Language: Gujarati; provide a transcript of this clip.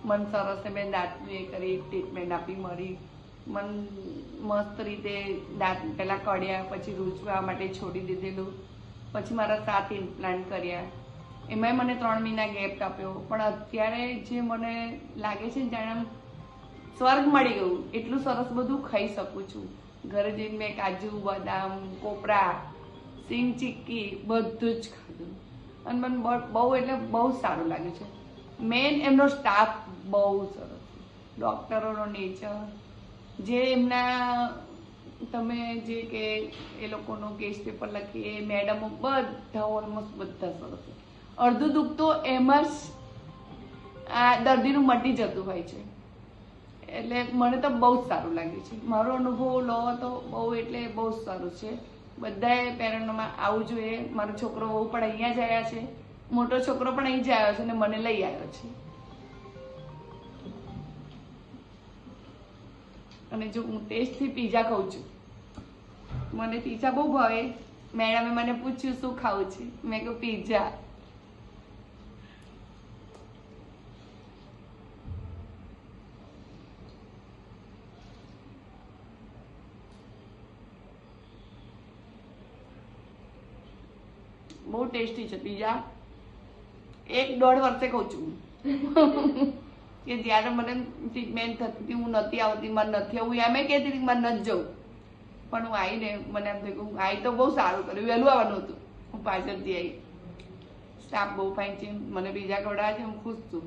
મન સરસ મેં દાંતનું એ કરી ટ્રીટમેન્ટ આપી મારી મન મસ્ત રીતે દાંત પહેલાં કાઢ્યા, પછી રૂચવા માટે છોડી દીધેલું, પછી મારા 7 ઇમ્પ્લાન્ટ કર્યા. એમાંય મને 3 મહિના ગેપ આપ્યો. પણ અત્યારે જે મને લાગે છે જાણે સ્વર્ગ મળી ગયું, એટલું સરસ બધું ખાઈ શકું છું. ઘરે જઈને મેં કાજુ, બદામ, કોપરા, સિંગ ચીક્કી બધું જ ખાધું અને મને બહુ એટલે બહુ સારું લાગે છે. મેન એમનો સ્ટાફ બહુ સરસ, ડૉક્ટરોનો નેચર, જે એમના તમે જે કે એ લોકોનો કેસ પેપર લખીએ, મેડમો બધા ઓલમોસ્ટ બધા સરસ. અડધું દુઃખ તો એમાં જ આ દર્દીનું મટી જતું હોય છે. એટલે મને તો બહુ જ સારું લાગે છે. મારો અનુભવ લો તો બહુ એટલે બહુ જ સારું છે. બધાએ પેરેન્ટમાં આવવું જોઈએ. મારો છોકરો બહુ પણ અહીંયા જ આવ્યા છે, મોટો છોકરો પણ અહીં જ આવ્યો છે અને મને લઈ આવ્યો છે. અને જો હું ટેસ્ટથી પીઝા ખાઉં છું, મને પીઝા બહુ ભાવે. મેડમે મને પૂછ્યું શું ખાવું છે, મેં કહ્યું પીઝા. બહુ ટેસ્ટી છે પીઝા. 1-1.5 વર્ષે ખાઉં છું કે જ્યારે મને ટ્રીટમેન્ટ થતી હું નથી આવતી, મારે નથી આવવું, એમ કહેતી હતી મારે નથી જવું, પણ હું આવીને મને એમ થયું કે આવી તો બહુ સારું કર્યું, વહેલું આવવાનું હતું, હું પાછળથી આવી. સ્ટાફ બહુ ફાઇન છે, મને પીઝા ખવડાવે છે, હું ખુશ છું.